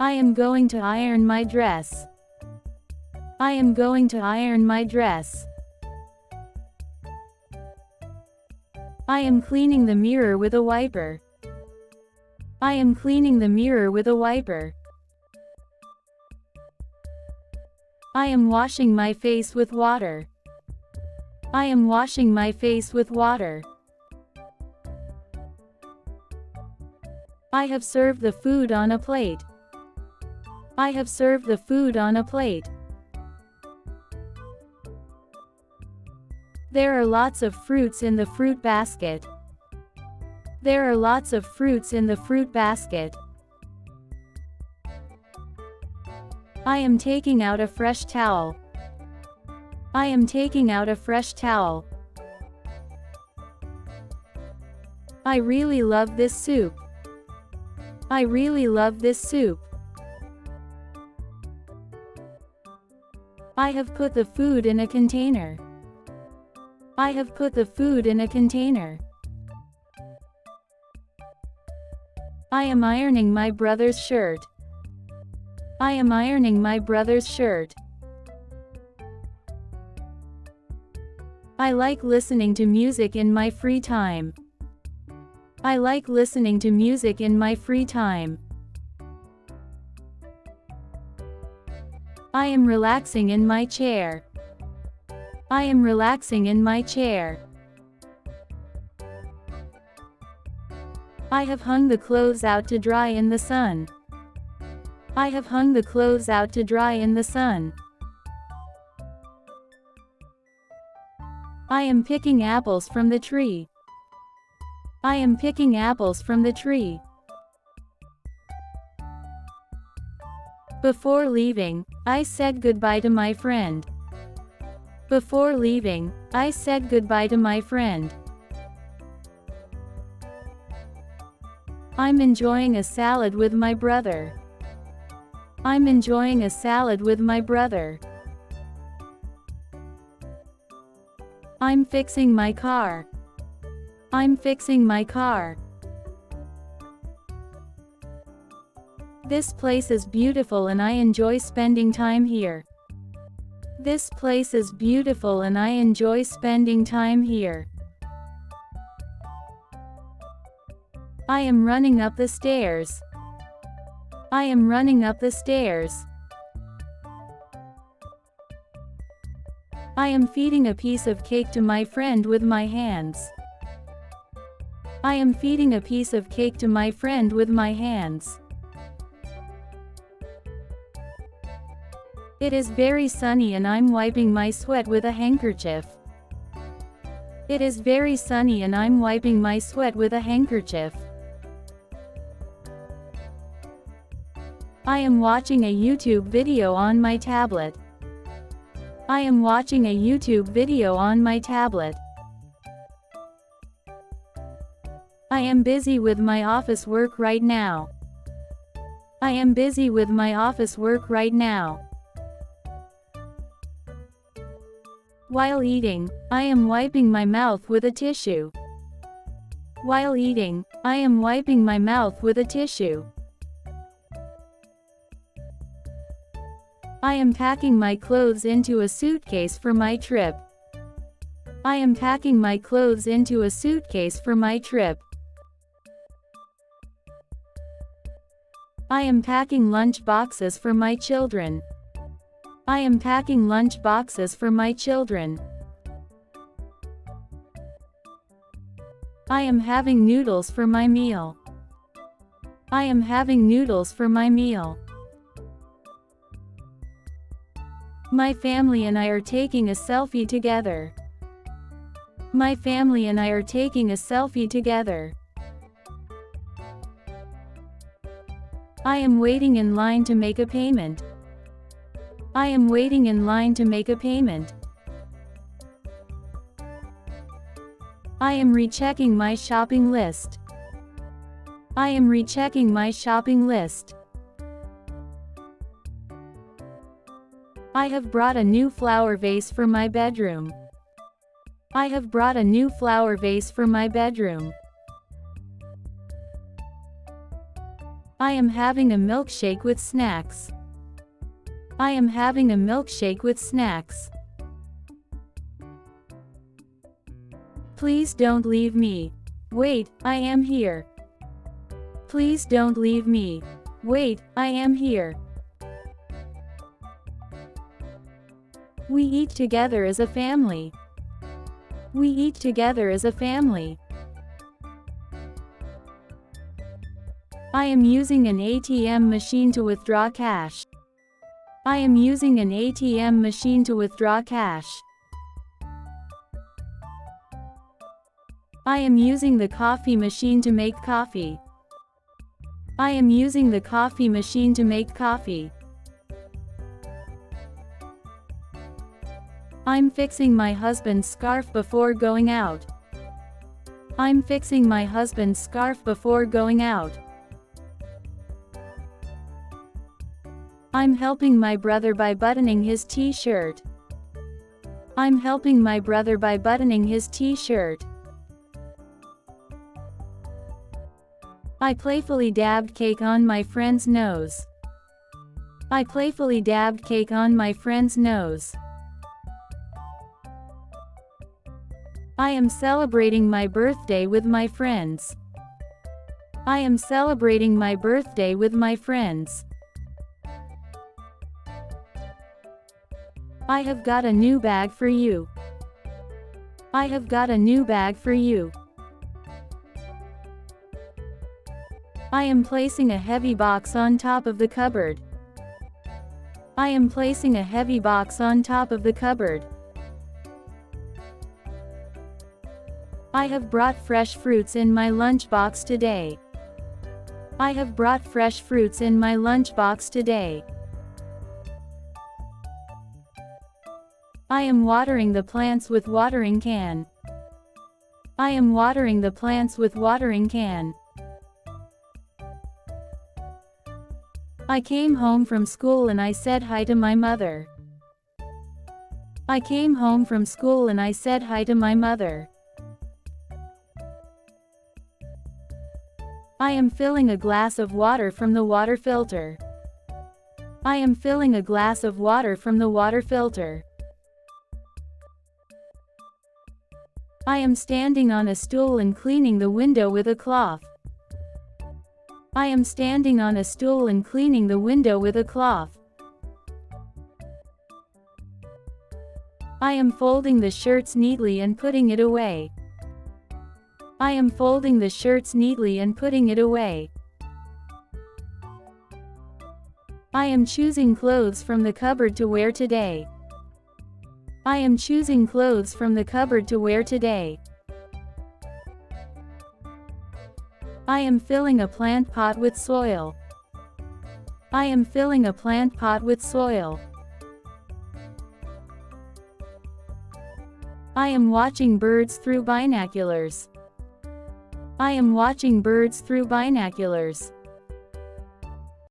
I am going to iron my dress. I am going to iron my dress. I am cleaning the mirror with a wiper. I am cleaning the mirror with a wiper. I am washing my face with water. I am washing my face with water. I have served the food on a plate. I have served the food on a plate. There are lots of fruits in the fruit basket. There are lots of fruits in the fruit basket. I am taking out a fresh towel. I am taking out a fresh towel. I really love this soup. I really love this soup. I have put the food in a container. I have put the food in a container. I am ironing my brother's shirt. I am ironing my brother's shirt. I like listening to music in my free time. I like listening to music in my free time. I am relaxing in my chair. I am relaxing in my chair. I have hung the clothes out to dry in the sun. I have hung the clothes out to dry in the sun. I am picking apples from the tree. I am picking apples from the tree. Before leaving, I said goodbye to my friend. Before leaving, I said goodbye to my friend. I'm enjoying a salad with my brother. I'm enjoying a salad with my brother. I'm fixing my car. I'm fixing my car. This place is beautiful and I enjoy spending time here. This place is beautiful and I enjoy spending time here. I am running up the stairs. I am running up the stairs. I am feeding a piece of cake to my friend with my hands. I am feeding a piece of cake to my friend with my hands. It is very sunny and I'm wiping my sweat with a handkerchief. It is very sunny and I'm wiping my sweat with a handkerchief. I am watching a YouTube video on my tablet. I am watching a YouTube video on my tablet. I am busy with my office work right now. I am busy with my office work right now. While eating, I am wiping my mouth with a tissue. While eating, I am wiping my mouth with a tissue. I am packing my clothes into a suitcase for my trip. I am packing my clothes into a suitcase for my trip. I am packing lunch boxes for my children. I am packing lunch boxes for my children. I am having noodles for my meal. I am having noodles for my meal. My family and I are taking a selfie together. My family and I are taking a selfie together. I am waiting in line to make a payment. I am waiting in line to make a payment. I am rechecking my shopping list. I am rechecking my shopping list. I have brought a new flower vase for my bedroom. I have brought a new flower vase for my bedroom. I am having a milkshake with snacks. I am having a milkshake with snacks. Please don't leave me. Wait, I am here. Please don't leave me. Wait, I am here. We eat together as a family. We eat together as a family. I am using an ATM machine to withdraw cash. I am using an ATM machine to withdraw cash. I am using the coffee machine to make coffee. I am using the coffee machine to make coffee. I'm fixing my husband's scarf before going out. I'm fixing my husband's scarf before going out. I'm helping my brother by buttoning his t-shirt. I'm helping my brother by buttoning his t-shirt. I playfully dabbed cake on my friend's nose. I playfully dabbed cake on my friend's nose. I am celebrating my birthday with my friends. I am celebrating my birthday with my friends. I have got a new bag for you. I have got a new bag for you. I am placing a heavy box on top of the cupboard. I am placing a heavy box on top of the cupboard. I have brought fresh fruits in my lunchbox today. I have brought fresh fruits in my lunchbox today. I am watering the plants with watering can. I am watering the plants with watering can. I came home from school and I said hi to my mother. I came home from school and I said hi to my mother. I am filling a glass of water from the water filter. I am filling a glass of water from the water filter. I am standing on a stool and cleaning the window with a cloth. I am standing on a stool and cleaning the window with a cloth. I am folding the shirts neatly and putting it away. I am folding the shirts neatly and putting it away. I am choosing clothes from the cupboard to wear today. I am choosing clothes from the cupboard to wear today. I am filling a plant pot with soil. I am filling a plant pot with soil. I am watching birds through binoculars. I am watching birds through binoculars.